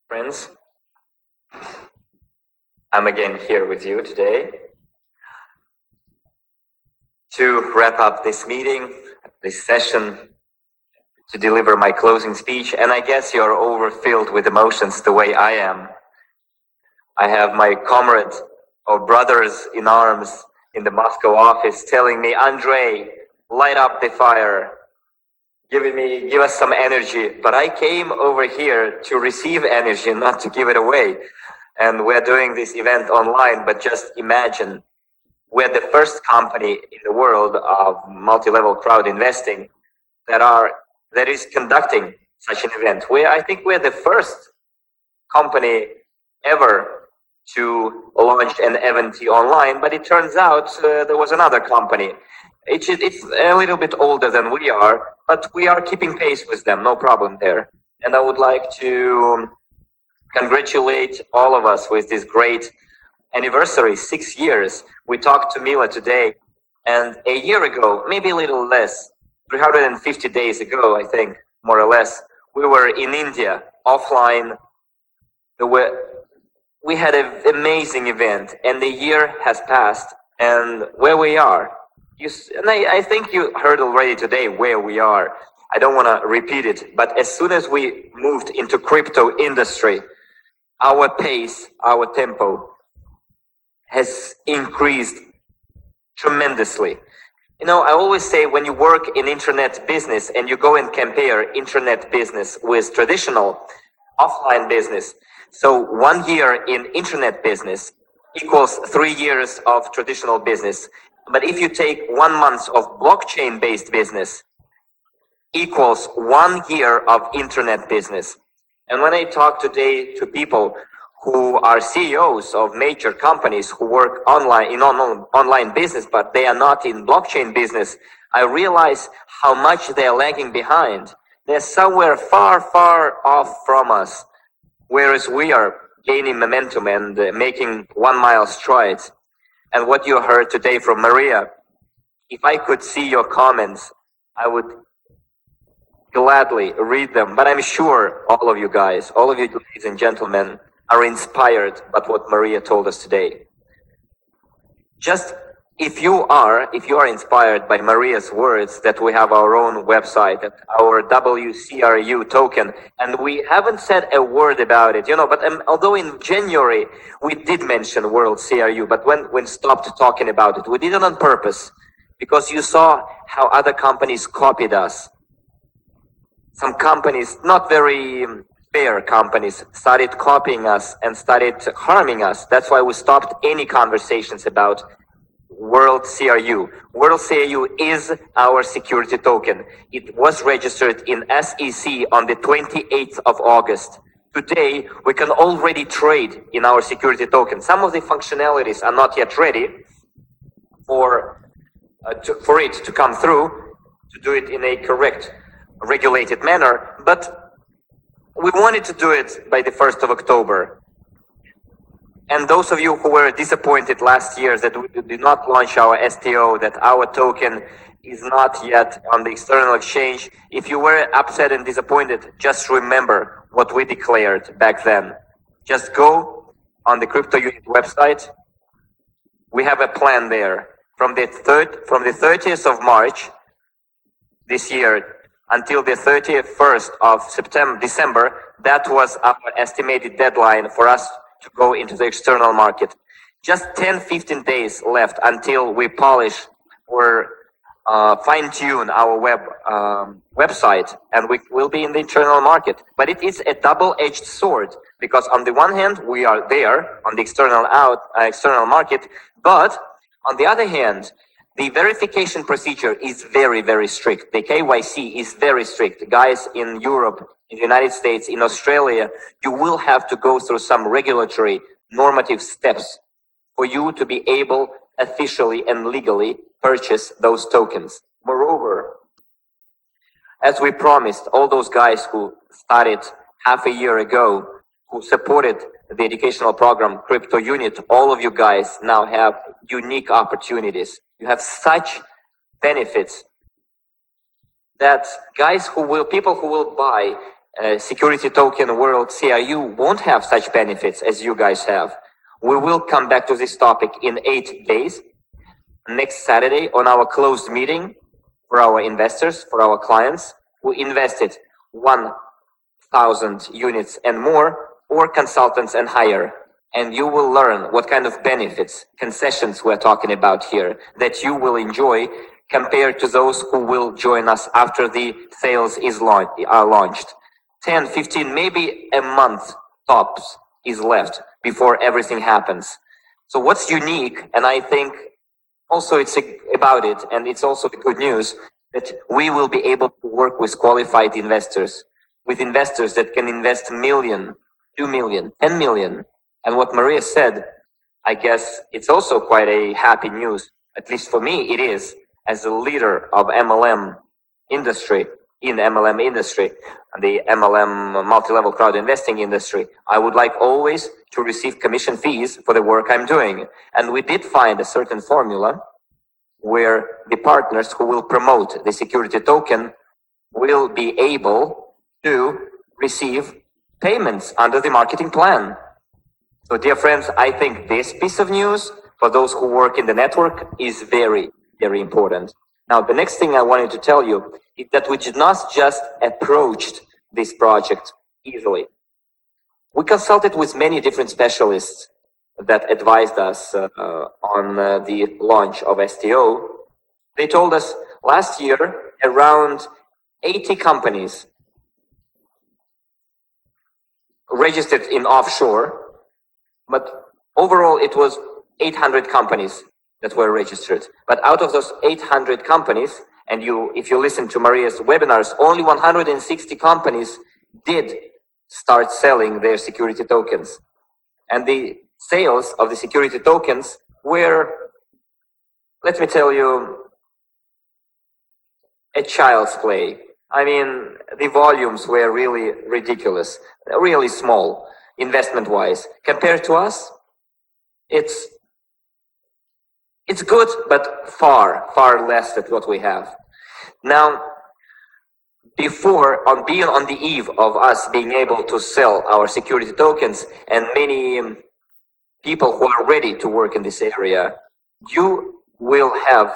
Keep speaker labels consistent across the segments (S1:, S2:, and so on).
S1: Friends, I'm again here with you today to wrap up this meeting, this session, to deliver my closing speech. And I guess you're overfilled with emotions the way I am. I have my comrade or brothers in arms in the Moscow office telling me, Andrey, light up the fire. Give us some energy. But I came over here to receive energy, not to give it away. And we're doing this event online, but just imagine, we're the first company in the world of multi-level crowd investing that is conducting such an event. I think we're the first company ever to launch an Eventi online, but it turns out there was another company. It's a little bit older than we are, but we are keeping pace with them, no problem there. And I would like to congratulate all of us with this great anniversary, 6 years. We talked to Mila today, and a year ago, maybe a little less, 350 days ago, I think, more or less, we were in India, offline. We had an amazing event, and the year has passed, and where we are. I think you heard already today where we are. I don't want to repeat it, but as soon as we moved into crypto industry, our pace, our tempo has increased tremendously. You know, I always say when you work in internet business and you go and compare internet business with traditional offline business, so 1 year in internet business equals 3 years of traditional business. But if you take 1 month of blockchain-based business equals 1 year of internet business. And when I talk today to people who are CEOs of major companies who work online in online business, but they are not in blockchain business, I realize how much they're lagging behind. They're somewhere far, far off from us, whereas we are gaining momentum and making 1 mile strides. And what you heard today from Maria, if I could see your comments, I would gladly read them. But I'm sure all of you guys, all of you ladies and gentlemen, are inspired by what Maria told us today. Just if you are inspired by Maria's words, that we have our own website, our WCRU token, and we haven't said a word about it, but although in January we did mention World CRU, but when stopped talking about it, we did it on purpose, because you saw how other companies copied us. Some companies, not very fair companies, started copying us and started harming us. That's why we stopped any conversations about World CRU. World CRU is our security token. It was registered in SEC on the 28th of August. Today, we can already trade in our security token. Some of the functionalities are not yet ready for it to come through, to do it in a correct, regulated manner, but we wanted to do it by the 1st of October. And those of you who were disappointed last year that we did not launch our STO, that our token is not yet on the external exchange, if you were upset and disappointed, just remember what we declared back then. Just go on the Crypto Unit website. We have a plan there. From the 30th of March this year until the 31st of December, that was our estimated deadline for us to go into the external market. Just 10-15 days left until we polish or fine-tune our website, and we will be in the internal market. But it is a double-edged sword, because on the one hand we are there on the external market, but on the other hand, the verification procedure is very, very strict. The KYC is very strict. Guys in Europe, in the United States, in Australia, you will have to go through some regulatory normative steps for you to be able officially and legally purchase those tokens. Moreover, as we promised, all those guys who started half a year ago, who supported the educational program Crypto Unit, all of you guys now have unique opportunities. You have such benefits that people who will buy security token world CRU won't have such benefits as you guys have. We will come back to this topic in 8 days, next Saturday on our closed meeting for our investors, for our clients who invested 1,000 units and more, or consultants and higher. And you will learn what kind of benefits, concessions we're talking about here that you will enjoy compared to those who will join us after the sales are launched. 10, 15, maybe a month tops is left before everything happens. So what's unique, and I think also it's about it, and it's also the good news, that we will be able to work with qualified investors, with investors that can invest million, 2 million, 10 million. And what Maria said, I guess it's also quite a happy news, at least for me it is, as a leader of MLM industry, in MLM industry, the MLM multi-level crowd investing industry. I would like always to receive commission fees for the work I'm doing. And we did find a certain formula where the partners who will promote the security token will be able to receive payments under the marketing plan. So dear friends, I think this piece of news for those who work in the network is very, very important. Now, the next thing I wanted to tell you is that we did not just approach this project easily. We consulted with many different specialists that advised us on the launch of STO. They told us last year around 80 companies registered in offshore, but overall it was 800 companies that were registered. But out of those 800 companies, and if you listen to Maria's webinars, only 160 companies did start selling their security tokens. And the sales of the security tokens were, let me tell you, a child's play. I mean, the volumes were really ridiculous, really small investment-wise. Compared to us, it's good, but far, far less than what we have. Now, being on the eve of us being able to sell our security tokens, and many people who are ready to work in this area, you will have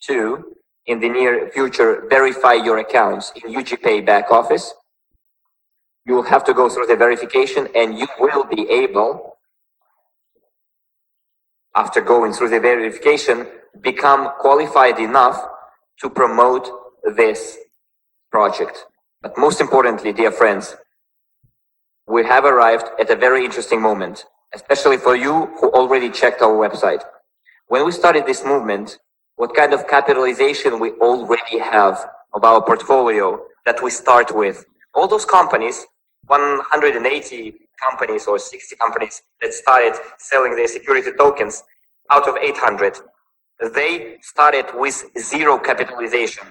S1: to, in the near future, verify your accounts in UGPay back office. You will have to go through the verification, and you will be able, after going through the verification, become qualified enough to promote this project. But most importantly, dear friends, we have arrived at a very interesting moment, especially for you who already checked our website. When we started this movement, what kind of capitalization we already have of our portfolio that we start with. All those companies, 180 companies or 60 companies that started selling their security tokens out of 800, they started with zero capitalization.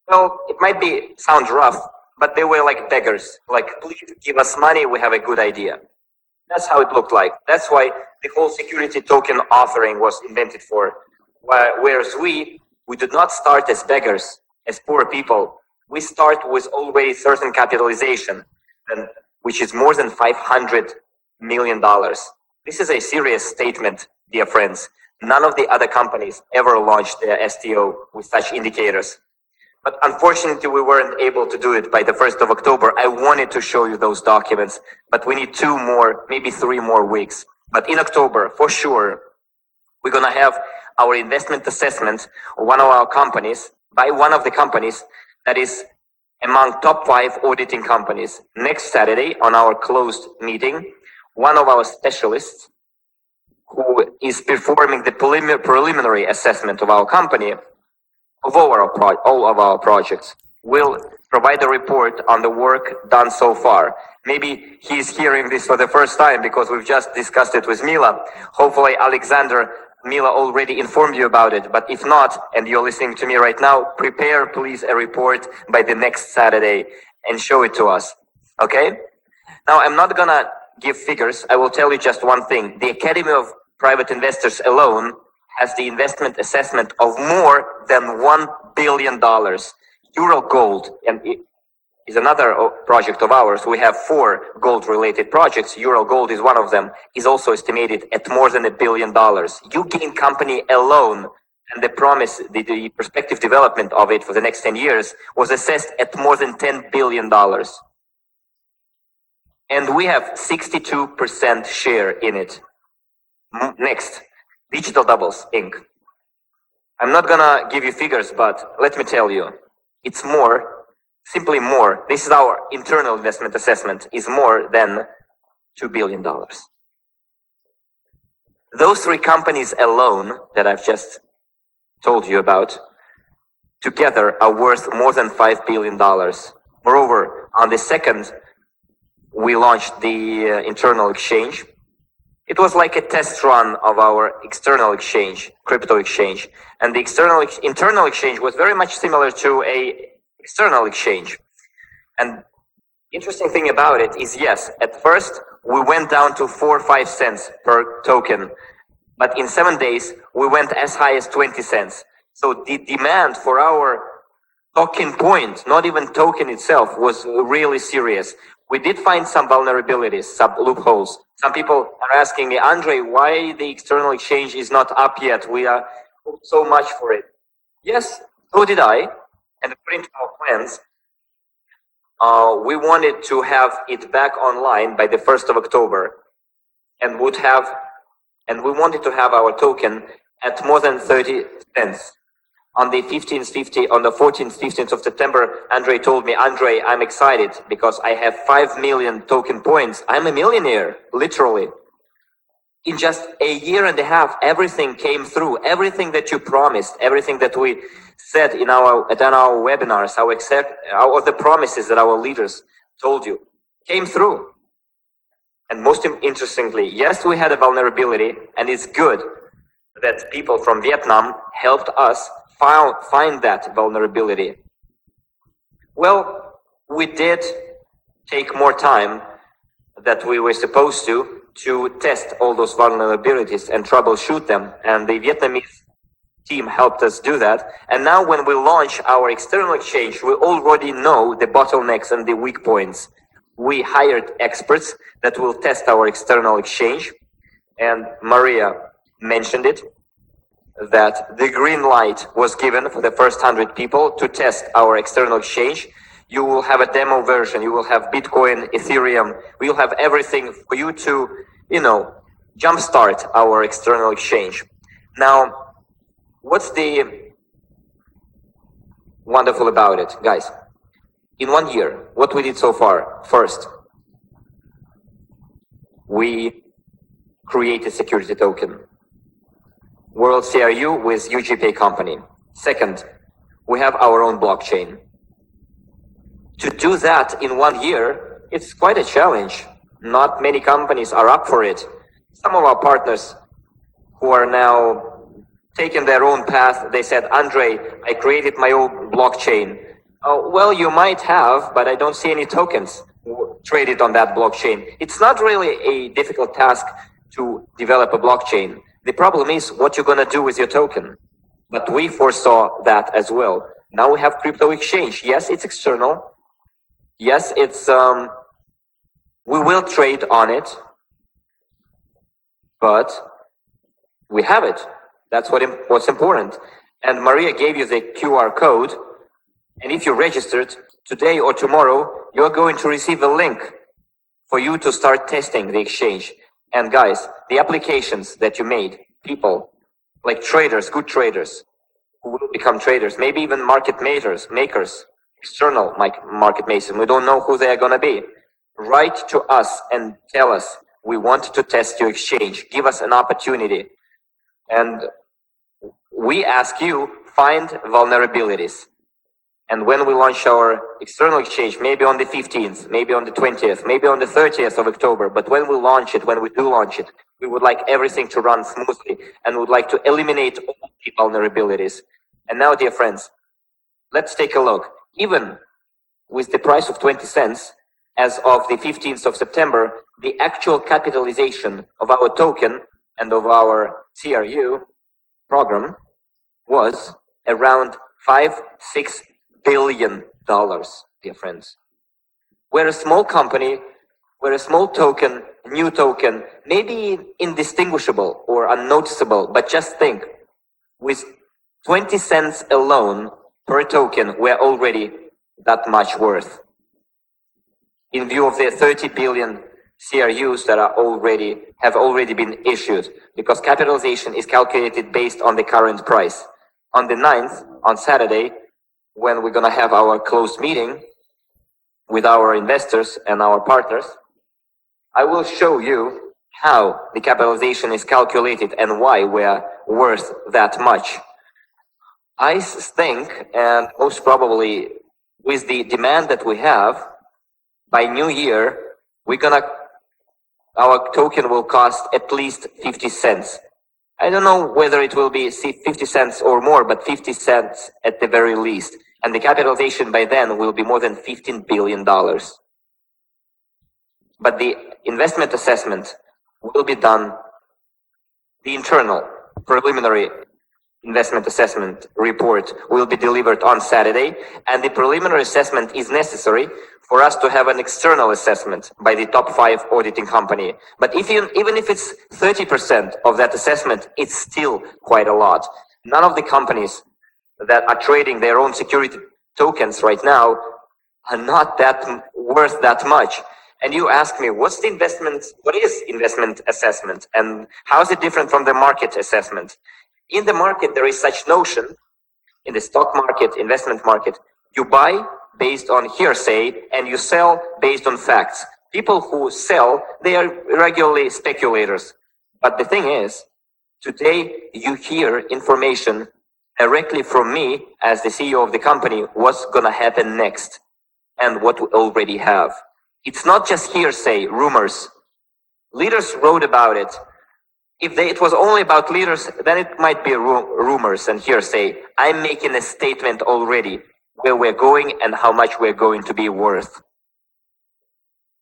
S1: Well, it might sound rough, but they were like beggars. Like, please give us money, we have a good idea. That's how it looked like. That's why the whole security token offering was invented for. Whereas we did not start as beggars, as poor people. We start with already certain capitalization, which is more than $500 million. This is a serious statement, dear friends. None of the other companies ever launched their STO with such indicators. But unfortunately, we weren't able to do it by the 1st of October. I wanted to show you those documents, but we need 2 more, maybe 3 more weeks. But in October, for sure, we're going to have our investment assessment of one of our companies, by one of the companies that is among top 5 auditing companies. Next Saturday, on our closed meeting, one of our specialists who is performing the preliminary assessment of our company, of all of our projects, will provide a report on the work done so far. Maybe he's hearing this for the first time because we've just discussed it with Mila. Hopefully, Alexander, Mila already informed you about it, but if not, and you're listening to me right now, prepare please a report by the next Saturday and show it to us, okay? Now, I'm not gonna give figures. I will tell you just one thing. The Academy of Private Investors alone has the investment assessment of more than $1 billion, Euro gold. And is another project of ours. We have 4 gold-related projects. Euro Gold is one of them, is also estimated at more than $1 billion. Gain company alone, and the promise, the prospective development of it for the next 10 years was assessed at more than $10 billion. And we have 62% share in it. Next, Digital Doubles, Inc. I'm not gonna give you figures, but let me tell you, it's more, simply more. This is our internal investment assessment, is more than $2 billion. Those 3 companies alone that I've just told you about, together are worth more than $5 billion. Moreover, on the 2nd, we launched the internal exchange. It was like a test run of our external exchange, crypto exchange. And the internal exchange was very much similar to a external exchange. And interesting thing about it is, yes, at first we went down to 4 or 5 cents per token, but in 7 days we went as high as 20 cents. So the demand for our token point, not even token itself, was really serious. We did find some vulnerabilities, some loopholes. Some people are asking me, Andrey, why the external exchange is not up yet? We are so much for it. Yes, so did I. And according to our plans, we wanted to have it back online by the 1st of October, and we wanted to have our token at more than 30 cents. On the 14th, 15th of September, Andrey told me, Andrey, I'm excited because I have 5 million token points. I'm a millionaire, literally. In just a year and a half, everything came through. Everything that you promised, everything that we said at our webinars, all the promises that our leaders told you, came through. And most interestingly, yes, we had a vulnerability, and it's good that people from Vietnam helped us find that vulnerability. Well, we did take more time that we were supposed to test all those vulnerabilities and troubleshoot them, and the Vietnamese team helped us do that. And now when we launch our external exchange, we already know the bottlenecks and the weak points. We hired experts that will test our external exchange, and Maria mentioned it, that the green light was given for the first 100 people to test our external exchange. You will have a demo version, you will have Bitcoin, Ethereum, we'll have everything for you to, jumpstart our external exchange. Now, what's the wonderful about it, guys? In 1 year, what we did so far? First, we created security token. World CRU with UGPay company. Second, we have our own blockchain. To do that in 1 year, it's quite a challenge. Not many companies are up for it. Some of our partners who are now taking their own path, they said, Andrey, I created my own blockchain. Oh, well, you might have, but I don't see any tokens traded on that blockchain. It's not really a difficult task to develop a blockchain. The problem is what you're going to do with your token. But we foresaw that as well. Now we have crypto exchange. Yes, it's external. Yes, it's we will trade on it, but we have it. That's what's important. And Maria gave you the QR code, and if you registered today or tomorrow, you're going to receive a link for you to start testing the exchange. And guys, the applications that you made, people like traders, good traders, who will become traders, maybe even market makers, external market makers, we don't know who they are going to be. Write to us and tell us, we want to test your exchange. Give us an opportunity. And we ask you, find vulnerabilities. And when we launch our external exchange, maybe on the 15th, maybe on the 20th, maybe on the 30th of October, but when we launch it, when we do launch it, we would like everything to run smoothly and would like to eliminate all the vulnerabilities. And now, dear friends, let's take a look. Even with the price of 20 cents, as of the 15th of September, the actual capitalization of our token and of our CRU program was around $5-6 billion, dear friends. We're a small company, we're a small token, new token, maybe indistinguishable or unnoticeable, but just think, with 20 cents alone per token, we're already that much worth. In view of the 30 billion CRUs that have already been issued, because capitalization is calculated based on the current price. On the 9th, on Saturday, when we're gonna have our closed meeting with our investors and our partners, I will show you how the capitalization is calculated and why we're worth that much. I think, and most probably with the demand that we have, by New Year, our token will cost at least 50 cents. I don't know whether it will be 50 cents or more, but 50 cents at the very least. And the capitalization by then will be more than $15 billion. But the investment assessment will be done, the internal preliminary investment assessment report will be delivered on Saturday, and the preliminary assessment is necessary for us to have an external assessment by the top 5 auditing company. But even if it's 30% of that assessment, it's still quite a lot. None of the companies that are trading their own security tokens right now are not worth that much. And you ask me, what is investment assessment, and how is it different from the market assessment? In the market, there is such notion, in the stock market, investment market, you buy based on hearsay and you sell based on facts. People who sell, they are regularly speculators. But the thing is, today you hear information directly from me as the CEO of the company, what's gonna happen next and what we already have. It's not just hearsay, rumors. Leaders wrote about it. If it was only about leaders, then it might be rumors and hearsay. I'm making a statement already where we're going and how much we're going to be worth.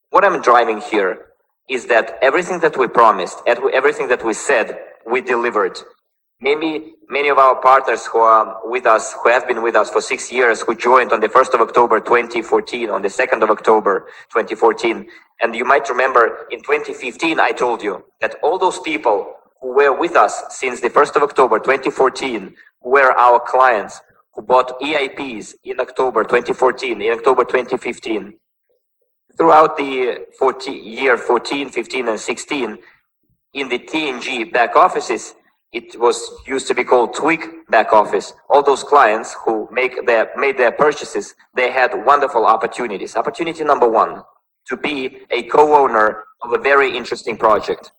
S1: What I'm driving here is that everything that we promised, everything that we said, we delivered. Maybe many of our partners who are with us, who have been with us for 6 years, who joined on the 1st of October 2014, on the 2nd of October 2014. And you might remember in 2015, I told you that all those people who were with us since the 1st of October 2014, who were our clients, who bought EIPs in October 2014, in October 2015, throughout the year 14, 15, and 16, in the TNG back offices, it was used to be called Twig back office. All those clients who made their purchases, they had wonderful opportunities. Opportunity number 1, to be a co-owner of a very interesting project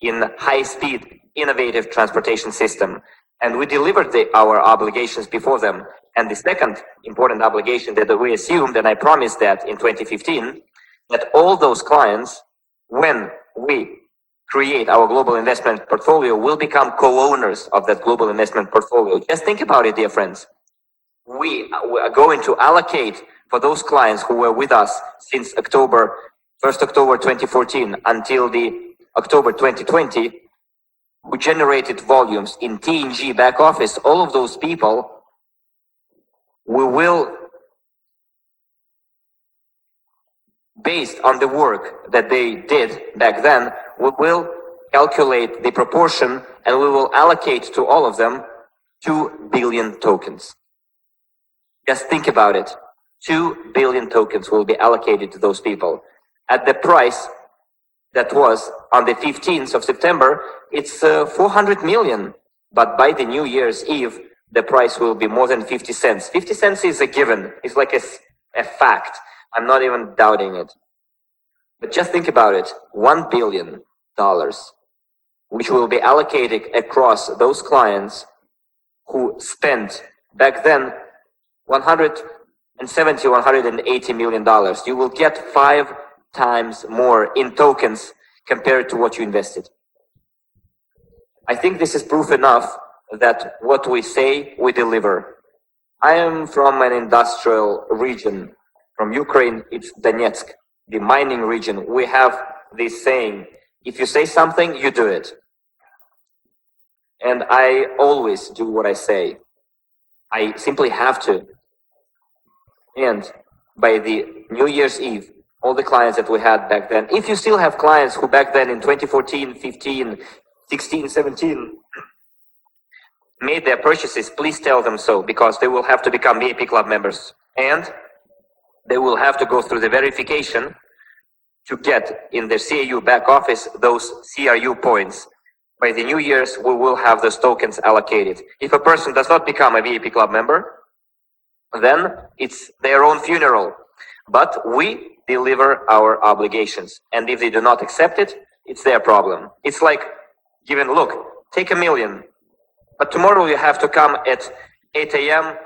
S1: in high-speed, innovative transportation system. And we delivered our obligations before them. And the second important obligation that we assumed, and I promised that in 2015, that all those clients, when we create our global investment portfolio, will become co-owners of that global investment portfolio. Just think about it, dear friends. We are going to allocate for those clients who were with us since 1st October 2014 until the October 2020, who generated volumes in TNG back office, all of those people, we will, based on the work that they did back then, we will calculate the proportion and we will allocate to all of them 2 billion tokens. Just think about it. 2 billion tokens will be allocated to those people. At the price that was on the 15th of September, it's 400 million. But by the New Year's Eve, the price will be more than 50 cents. 50 cents is a given. It's like a fact. I'm not even doubting it. But just think about it. $1 billion, which will be allocated across those clients who spent back then $170, $180 million. You will get 5 times more in tokens compared to what you invested. I think this is proof enough that what we say, we deliver. I am from an industrial region. From Ukraine, it's Donetsk, the mining region. We have this saying, if you say something, you do it. And I always do what I say. I simply have to. And by the New Year's Eve, all the clients that we had back then. If you still have clients who back then in 2014, 15, 16, 17 made their purchases, please tell them so, because they will have to become VIP Club members. And they will have to go through the verification to get in the CAU back office those CRU points. By the New Year's, we will have those tokens allocated. If a person does not become a VIP Club member, then it's their own funeral. But we deliver our obligations. And if they do not accept it, it's their problem. It's like giving, look, take $1 million, but tomorrow you have to come at 8 a.m.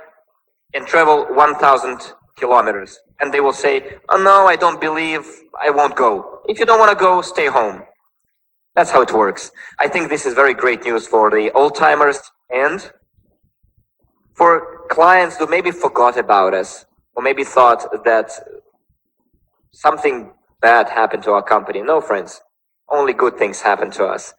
S1: and travel 1,000 kilometers. And they will say, oh no, I don't believe, I won't go. If you don't want to go, stay home. That's how it works. I think this is very great news for the old timers and for clients who maybe forgot about us or maybe thought that something bad happened to our company. No, friends, only good things happen to us.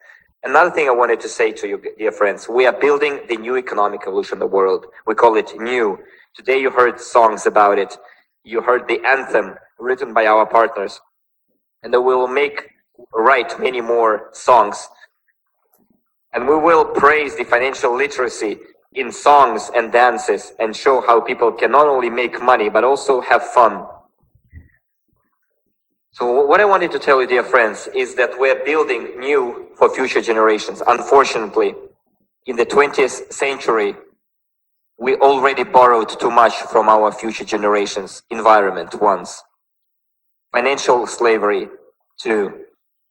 S1: Another thing I wanted to say to you, dear friends, we are building the new economic evolution of the world. We call it new. Today you heard songs about it. You heard the anthem written by our partners. And we will write many more songs. And we will praise the financial literacy in songs and dances and show how people can not only make money, but also have fun. So what I wanted to tell you, dear friends, is that we're building new for future generations. Unfortunately, in the 20th century, we already borrowed too much from our future generations' environment once. Financial slavery, too,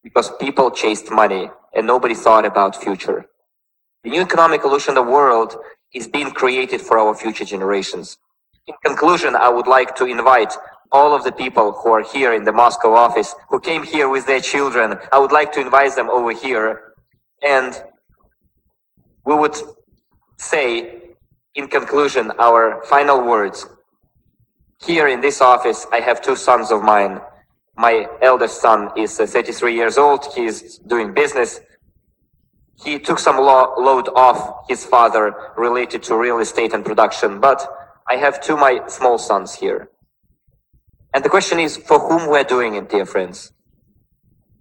S1: because people chased money and nobody thought about future. The new economic evolution of the world is being created for our future generations. In conclusion, I would like to invite all of the people who are here in the Moscow office, who came here with their children. I would like to invite them over here. And we would say, in conclusion, our final words. Here in this office, I have two sons of mine. My eldest son is 33 years old. He is doing business. He took some load off his father related to real estate and production, but I have two my small sons here. And the question is, for whom we're doing it, dear friends?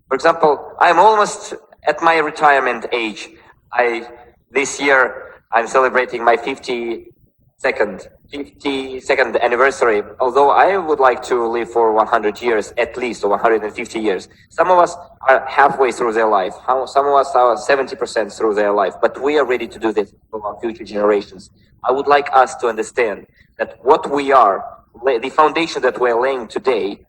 S1: For example, I'm almost at my retirement age. This year, I'm celebrating my 52nd anniversary, although I would like to live for 100 years, at least, or 150 years. Some of us are halfway through their life. Some of us are 70% through their life, but we are ready to do this for our future generations. I would like us to understand that what we are, the foundation that we're laying today,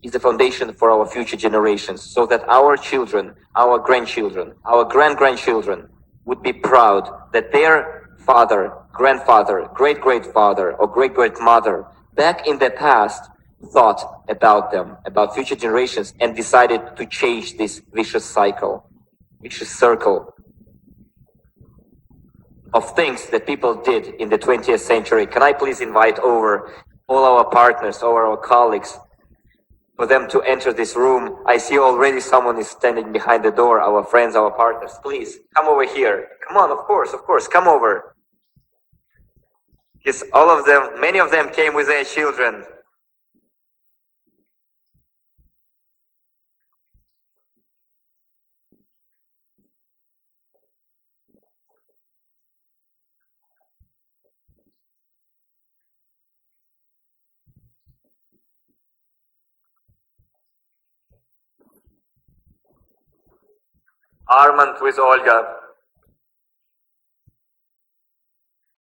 S1: is the foundation for our future generations, so that our children, our grandchildren, our grandchildren would be proud that their father, grandfather, great-grandfather, or great-grandmother back in the past thought about them, about future generations, and decided to change this vicious circle of things that people did in the 20th century. Can I please invite over all our partners, all our colleagues, for them to enter this room? I see already someone is standing behind the door, our friends, our partners. Please, come over here. Come on, of course, come over. Yes, all of them, many of them came with their children. Armand with Olga.